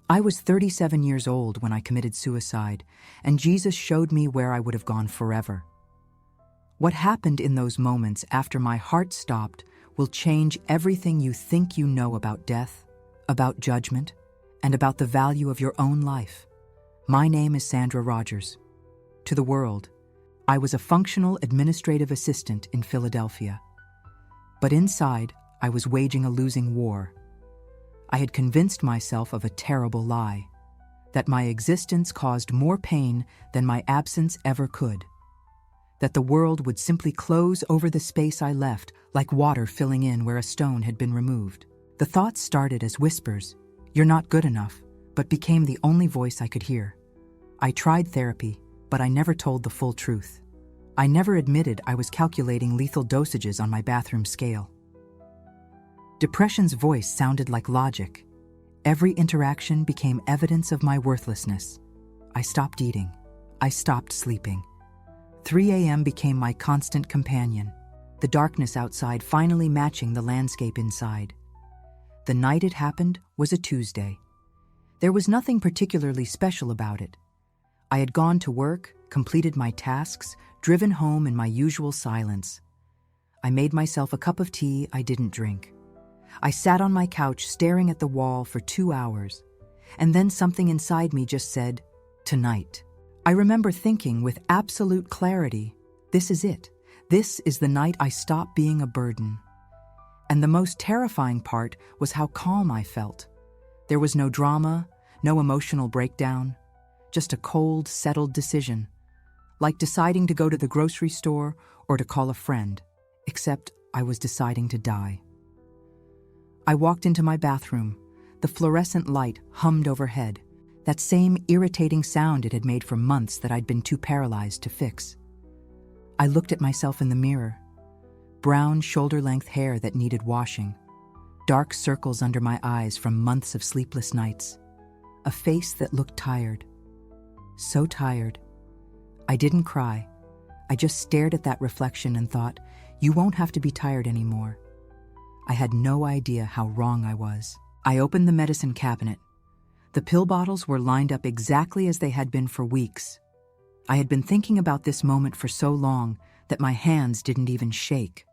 I was 37 years old when I committed suicide, and Jesus showed me where I would have gone forever. What happened in those moments after my heart stopped will change everything you think you know about death, about judgment, and about the value of your own life. My name is Sandra Rogers. To the world, I was a functional administrative assistant in Philadelphia. But inside, I was waging a losing war. I had convinced myself of a terrible lie, that my existence caused more pain than my absence ever could, that the world would simply close over the space I left like water filling in where a stone had been removed. The thoughts started as whispers, "You're not good enough," but became the only voice I could hear. I tried therapy, but I never told the full truth. I never admitted I was calculating lethal dosages on my bathroom scale. Depression's voice sounded like logic. Every interaction became evidence of my worthlessness. I stopped eating. I stopped sleeping. 3 a.m. became my constant companion, the darkness outside finally matching the landscape inside. The night it happened was a Tuesday. There was nothing particularly special about it. I had gone to work, completed my tasks, driven home in my usual silence. I made myself a cup of tea I didn't drink. I sat on my couch staring at the wall for 2 hours, and then something inside me just said, "Tonight." I remember thinking with absolute clarity, this is it. This is the night I stop being a burden. And the most terrifying part was how calm I felt. There was no drama, no emotional breakdown, just a cold, settled decision, like deciding to go to the grocery store or to call a friend, except I was deciding to die. I walked into my bathroom. The fluorescent light hummed overhead, that same irritating sound it had made for months that I'd been too paralyzed to fix. I looked at myself in the mirror. Brown, shoulder-length hair that needed washing, dark circles under my eyes from months of sleepless nights, a face that looked tired. So tired. I didn't cry. I just stared at that reflection and thought, you won't have to be tired anymore. I had no idea how wrong I was. I opened the medicine cabinet. The pill bottles were lined up exactly as they had been for weeks. I had been thinking about this moment for so long that my hands didn't even shake.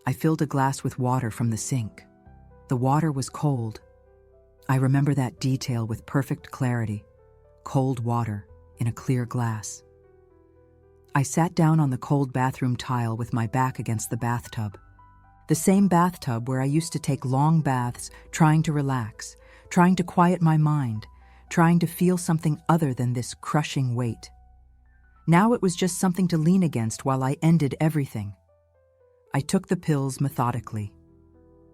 I filled a glass with water from the sink. The water was cold. I remember that detail with perfect clarity. Cold water in a clear glass. I sat down on the cold bathroom tile with my back against the bathtub. The same bathtub where I used to take long baths, trying to relax, trying to quiet my mind, trying to feel something other than this crushing weight. Now it was just something to lean against while I ended everything. I took the pills methodically.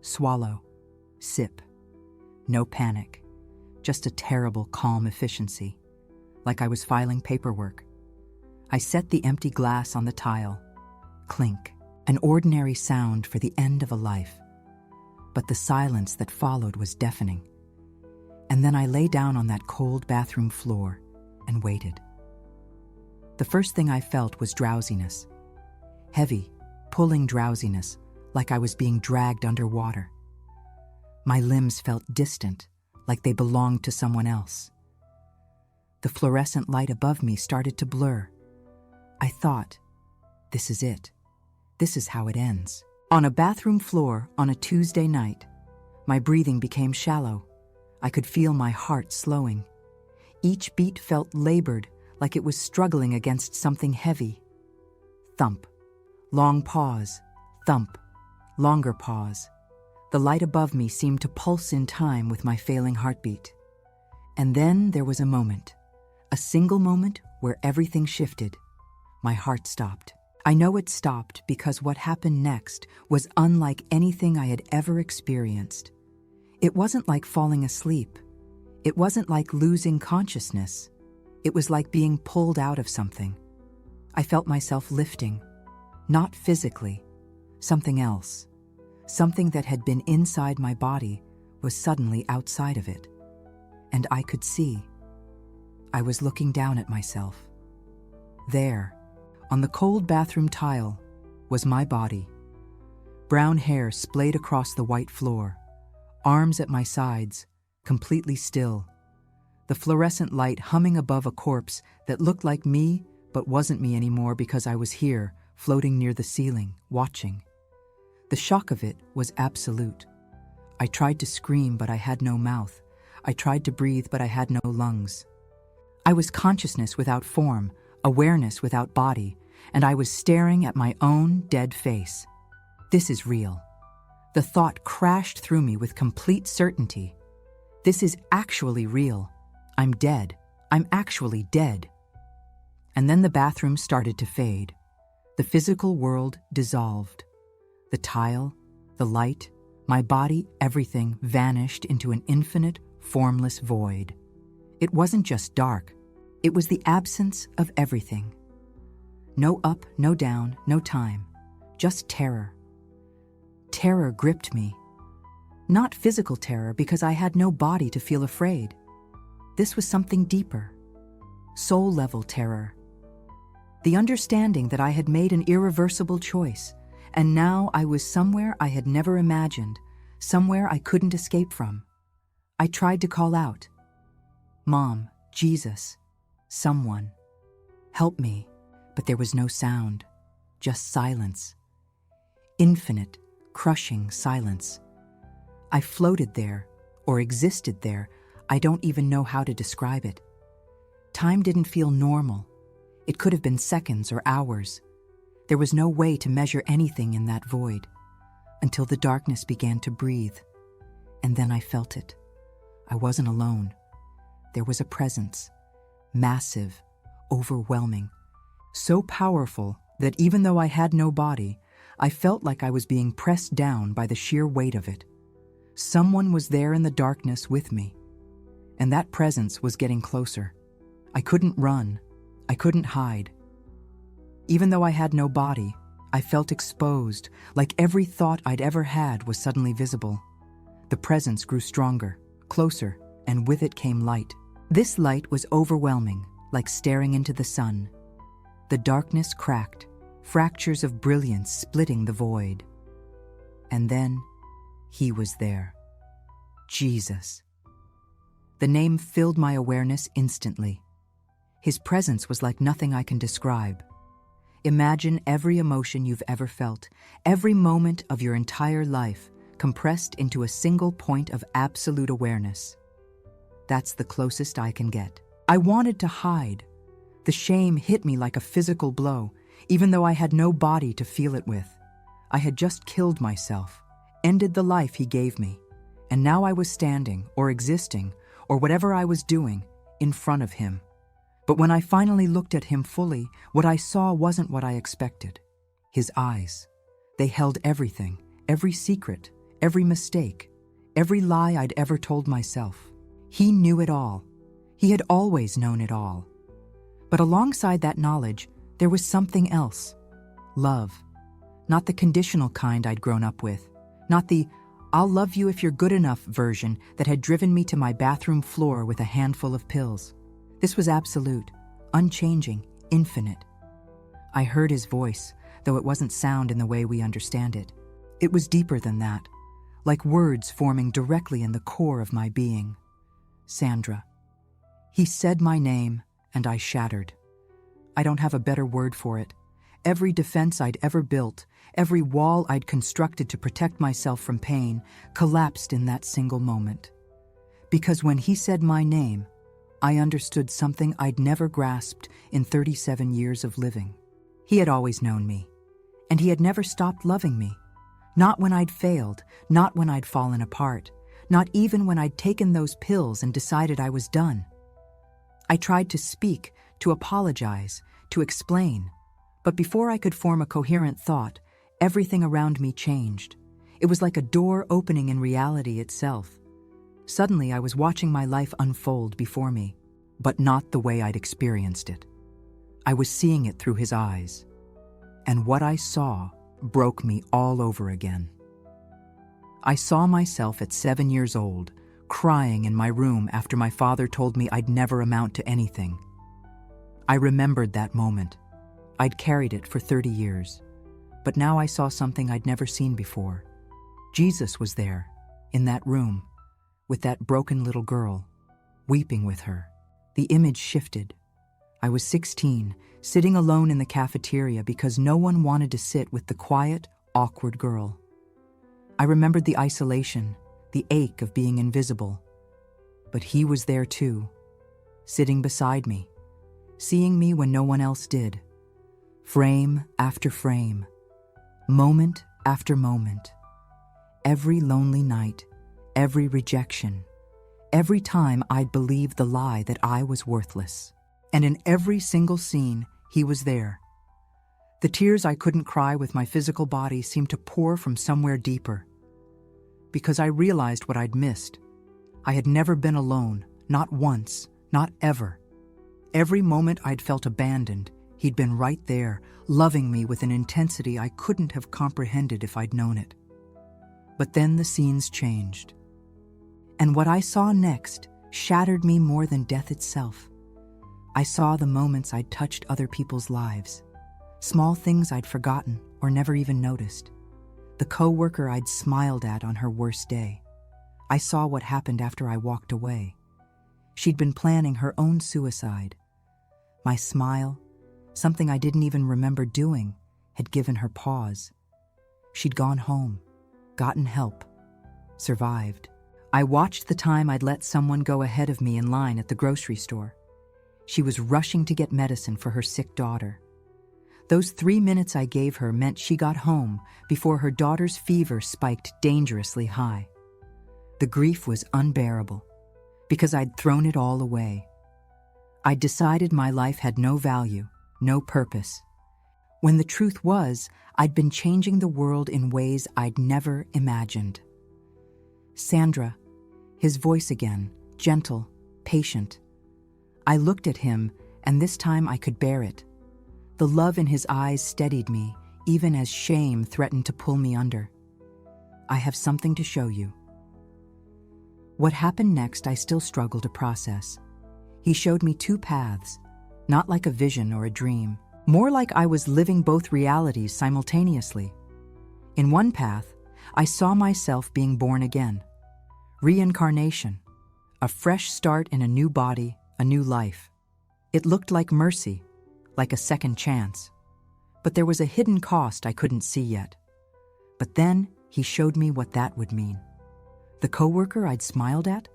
Swallow. Sip. No panic. Just a terrible, calm efficiency, like I was filing paperwork. I set the empty glass on the tile. Clink. An ordinary sound for the end of a life. But the silence that followed was deafening. And then I lay down on that cold bathroom floor and waited. The first thing I felt was drowsiness. Heavy, pulling drowsiness, like I was being dragged underwater. My limbs felt distant, like they belonged to someone else. The fluorescent light above me started to blur. I thought, this is it. This is how it ends. On a bathroom floor on a Tuesday night, my breathing became shallow. I could feel my heart slowing. Each beat felt labored, like it was struggling against something heavy. Thump. Long pause. Thump. Longer pause. The light above me seemed to pulse in time with my failing heartbeat. And then there was a moment. A single moment where everything shifted. My heart stopped. I know it stopped because what happened next was unlike anything I had ever experienced. It wasn't like falling asleep. It wasn't like losing consciousness. It was like being pulled out of something. I felt myself lifting, not physically, something else. Something that had been inside my body was suddenly outside of it. And I could see. I was looking down at myself. There, on the cold bathroom tile, was my body. Brown hair splayed across the white floor, arms at my sides, completely still, the fluorescent light humming above a corpse that looked like me but wasn't me anymore because I was here, floating near the ceiling, watching. The shock of it was absolute. I tried to scream, but I had no mouth. I tried to breathe, but I had no lungs. I was consciousness without form, awareness without body, and I was staring at my own dead face. This is real. The thought crashed through me with complete certainty. This is actually real. I'm dead. I'm actually dead. And then the bathroom started to fade. The physical world dissolved. The tile, the light, my body, everything vanished into an infinite, formless void. It wasn't just dark. It was the absence of everything. No up, no down, no time. Just terror. Terror gripped me. Not physical terror, because I had no body to feel afraid. This was something deeper. Soul-level terror. The understanding that I had made an irreversible choice, and now I was somewhere I had never imagined, somewhere I couldn't escape from. I tried to call out, "Mom, Jesus, someone, help me," but there was no sound, just silence. Infinite, crushing silence. I floated there, or existed there. I don't even know how to describe it. Time didn't feel normal. It could have been seconds or hours. There was no way to measure anything in that void, until the darkness began to breathe. And then I felt it. I wasn't alone. There was a presence, massive, overwhelming, so powerful that even though I had no body, I felt like I was being pressed down by the sheer weight of it. Someone was there in the darkness with me, and that presence was getting closer. I couldn't run. I couldn't hide. Even though I had no body, I felt exposed, like every thought I'd ever had was suddenly visible. The presence grew stronger, closer, and with it came light. This light was overwhelming, like staring into the sun. The darkness cracked, fractures of brilliance splitting the void. And then, he was there. Jesus. The name filled my awareness instantly. His presence was like nothing I can describe. Imagine every emotion you've ever felt, every moment of your entire life, compressed into a single point of absolute awareness. That's the closest I can get. I wanted to hide. The shame hit me like a physical blow, even though I had no body to feel it with. I had just killed myself, ended the life he gave me, and now I was standing, or existing, or whatever I was doing, in front of him. But when I finally looked at him fully, what I saw wasn't what I expected. His eyes. They held everything, every secret, every mistake, every lie I'd ever told myself. He knew it all. He had always known it all. But alongside that knowledge, there was something else. Love. Not the conditional kind I'd grown up with. Not the "I'll love you if you're good enough" version that had driven me to my bathroom floor with a handful of pills. This was absolute, unchanging, infinite. I heard his voice, though it wasn't sound in the way we understand it. It was deeper than that, like words forming directly in the core of my being. Sandra. He said my name, and I shattered. I don't have a better word for it. Every defense I'd ever built, every wall I'd constructed to protect myself from pain, collapsed in that single moment. Because when he said my name, I understood something I'd never grasped in 37 years of living. He had always known me, and he had never stopped loving me. Not when I'd failed, not when I'd fallen apart, not even when I'd taken those pills and decided I was done. I tried to speak, to apologize, to explain, but before I could form a coherent thought, everything around me changed. It was like a door opening in reality itself. Suddenly, I was watching my life unfold before me, but not the way I'd experienced it. I was seeing it through his eyes, and what I saw broke me all over again. I saw myself at 7 years old, crying in my room after my father told me I'd never amount to anything. I remembered that moment. I'd carried it for 30 years, but now I saw something I'd never seen before. Jesus was there, in that room, with that broken little girl, weeping with her. The image shifted. I was 16, sitting alone in the cafeteria because no one wanted to sit with the quiet, awkward girl. I remembered the isolation, the ache of being invisible. But he was there too, sitting beside me, seeing me when no one else did. Frame after frame, moment after moment. Every lonely night, every rejection, every time I'd believed the lie that I was worthless. And in every single scene, he was there. The tears I couldn't cry with my physical body seemed to pour from somewhere deeper. Because I realized what I'd missed. I had never been alone, not once, not ever. Every moment I'd felt abandoned, he'd been right there, loving me with an intensity I couldn't have comprehended if I'd known it. But then the scenes changed. And what I saw next shattered me more than death itself. I saw the moments I'd touched other people's lives, small things I'd forgotten or never even noticed. The coworker I'd smiled at on her worst day. I saw what happened after I walked away. She'd been planning her own suicide. My smile, something I didn't even remember doing, had given her pause. She'd gone home, gotten help, survived. I watched the time I'd let someone go ahead of me in line at the grocery store. She was rushing to get medicine for her sick daughter. Those 3 minutes I gave her meant she got home before her daughter's fever spiked dangerously high. The grief was unbearable, because I'd thrown it all away. I'd decided my life had no value, no purpose, when the truth was I'd been changing the world in ways I'd never imagined. Sandra, his voice again, gentle, patient. I looked at him, and this time I could bear it. The love in his eyes steadied me, even as shame threatened to pull me under. I have something to show you. What happened next I still struggle to process. He showed me 2 paths, not like a vision or a dream, more like I was living both realities simultaneously. In one path, I saw myself being born again. Reincarnation, a fresh start in a new body, a new life. It looked like mercy, like a second chance. But there was a hidden cost I couldn't see yet. But then he showed me what that would mean. The coworker I'd smiled at?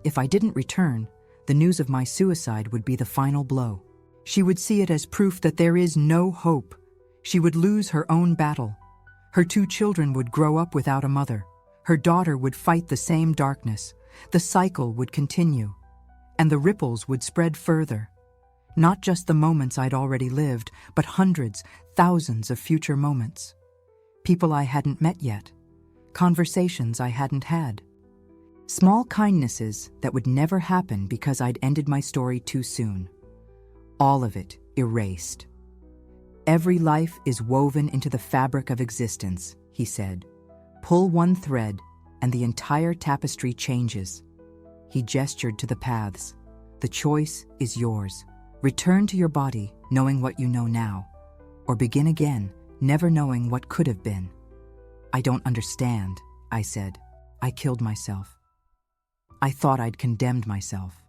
If I didn't return, the news of my suicide would be the final blow. She would see it as proof that there is no hope. She would lose her own battle. Her 2 children would grow up without a mother. Her daughter would fight the same darkness. The cycle would continue. And the ripples would spread further. Not just the moments I'd already lived, but hundreds, thousands of future moments. People I hadn't met yet. Conversations I hadn't had. Small kindnesses that would never happen because I'd ended my story too soon. All of it erased. Every life is woven into the fabric of existence, he said. Pull one thread, and the entire tapestry changes. He gestured to the paths. The choice is yours. Return to your body, knowing what you know now. Or begin again, never knowing what could have been. I don't understand, I said. I killed myself. I thought I'd condemned myself.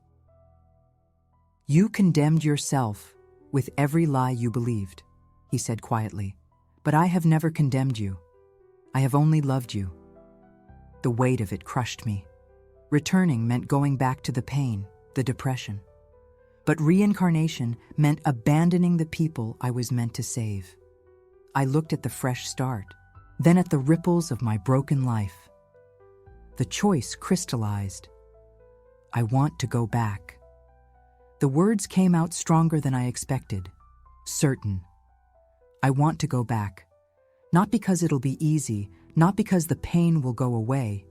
You condemned yourself with every lie you believed, he said quietly. But I have never condemned you. I have only loved you. The weight of it crushed me. Returning meant going back to the pain, the depression. But reincarnation meant abandoning the people I was meant to save. I looked at the fresh start, then at the ripples of my broken life. The choice crystallized. I want to go back. The words came out stronger than I expected. Certain. I want to go back. Not because it'll be easy, not because the pain will go away,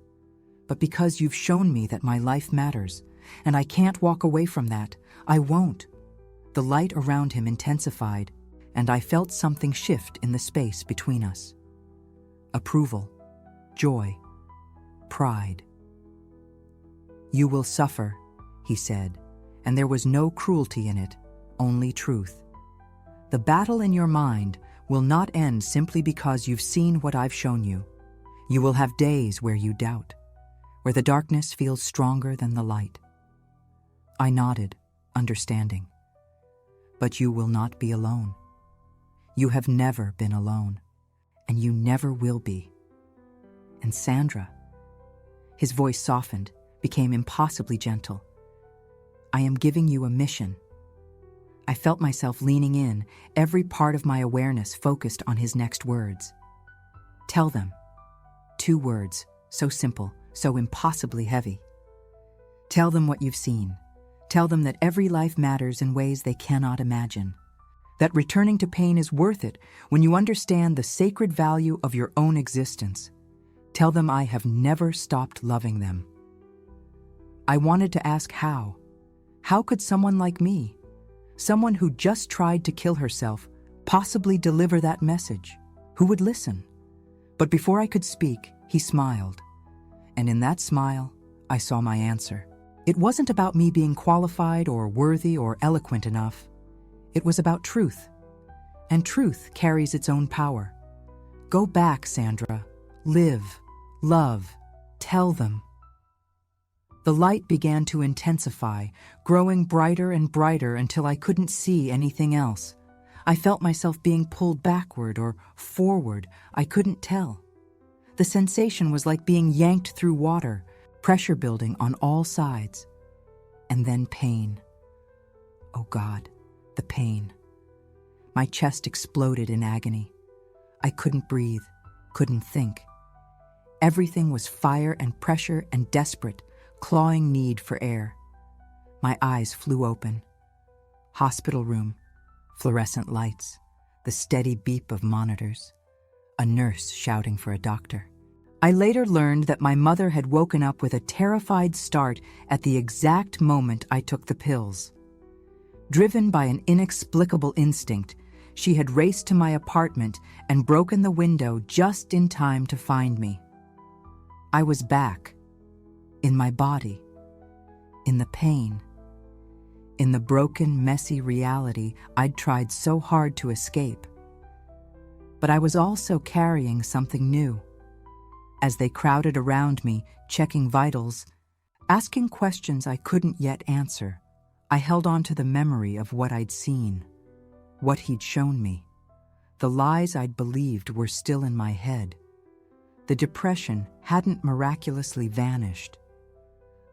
but because you've shown me that my life matters, and I can't walk away from that. I won't. The light around him intensified, and I felt something shift in the space between us. Approval, joy, pride. You will suffer, he said, and there was no cruelty in it, only truth. The battle in your mind will not end simply because you've seen what I've shown you. You will have days where you doubt, where the darkness feels stronger than the light. I nodded, understanding. But you will not be alone. You have never been alone, and you never will be. And Sandra, his voice softened, became impossibly gentle. I am giving you a mission. I felt myself leaning in, every part of my awareness focused on his next words. Tell them. 2 words, so simple, so impossibly heavy. Tell them what you've seen. Tell them that every life matters in ways they cannot imagine. That returning to pain is worth it when you understand the sacred value of your own existence. Tell them I have never stopped loving them. I wanted to ask how. How could someone like me, someone who just tried to kill herself, possibly deliver that message? Who would listen? But before I could speak, he smiled. And in that smile, I saw my answer. It wasn't about me being qualified or worthy or eloquent enough. It was about truth. And truth carries its own power. Go back, Sandra. Live. Love. Tell them. The light began to intensify, growing brighter and brighter until I couldn't see anything else. I felt myself being pulled backward or forward. I couldn't tell. The sensation was like being yanked through water, pressure building on all sides. And then pain. Oh God, the pain. My chest exploded in agony. I couldn't breathe, couldn't think. Everything was fire and pressure and desperate, clawing need for air. My eyes flew open. Hospital room, fluorescent lights, the steady beep of monitors, a nurse shouting for a doctor. I later learned that my mother had woken up with a terrified start at the exact moment I took the pills. Driven by an inexplicable instinct, she had raced to my apartment and broken the window just in time to find me. I was back. In my body, in the pain, in the broken, messy reality I'd tried so hard to escape. But I was also carrying something new. As they crowded around me, checking vitals, asking questions I couldn't yet answer, I held on to the memory of what I'd seen, what he'd shown me. The lies I'd believed were still in my head. The depression hadn't miraculously vanished.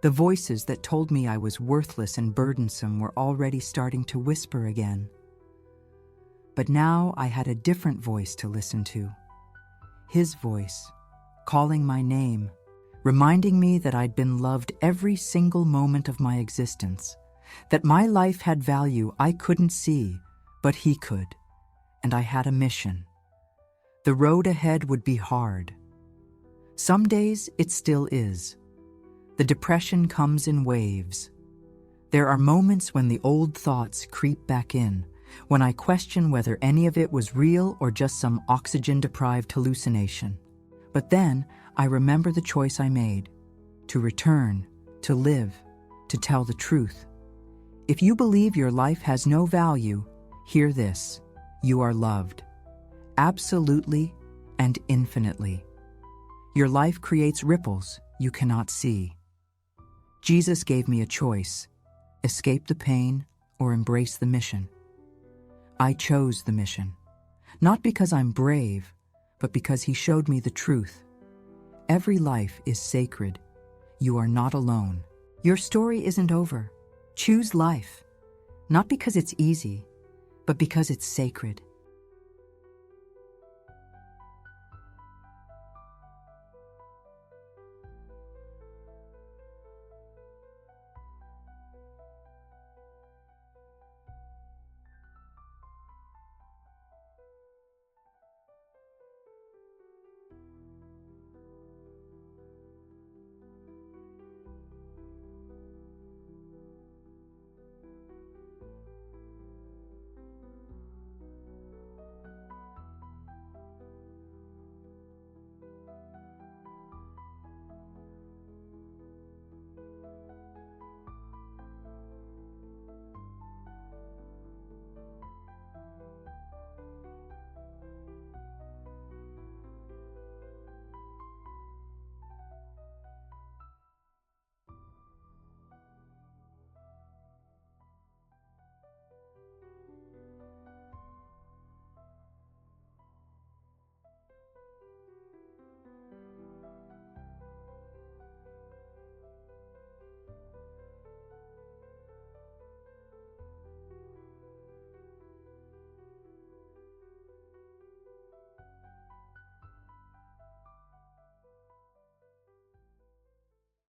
The voices that told me I was worthless and burdensome were already starting to whisper again. But now I had a different voice to listen to. His voice, calling my name, reminding me that I'd been loved every single moment of my existence, that my life had value I couldn't see, but he could, and I had a mission. The road ahead would be hard. Some days it still is. The depression comes in waves. There are moments when the old thoughts creep back in, when I question whether any of it was real or just some oxygen-deprived hallucination. But then I remember the choice I made, to return, to live, to tell the truth. If you believe your life has no value, hear this: you are loved. Absolutely and infinitely. Your life creates ripples you cannot see. Jesus gave me a choice: escape the pain or embrace the mission. I chose the mission, not because I'm brave, but because he showed me the truth. Every life is sacred. You are not alone. Your story isn't over. Choose life, not because it's easy, but because it's sacred.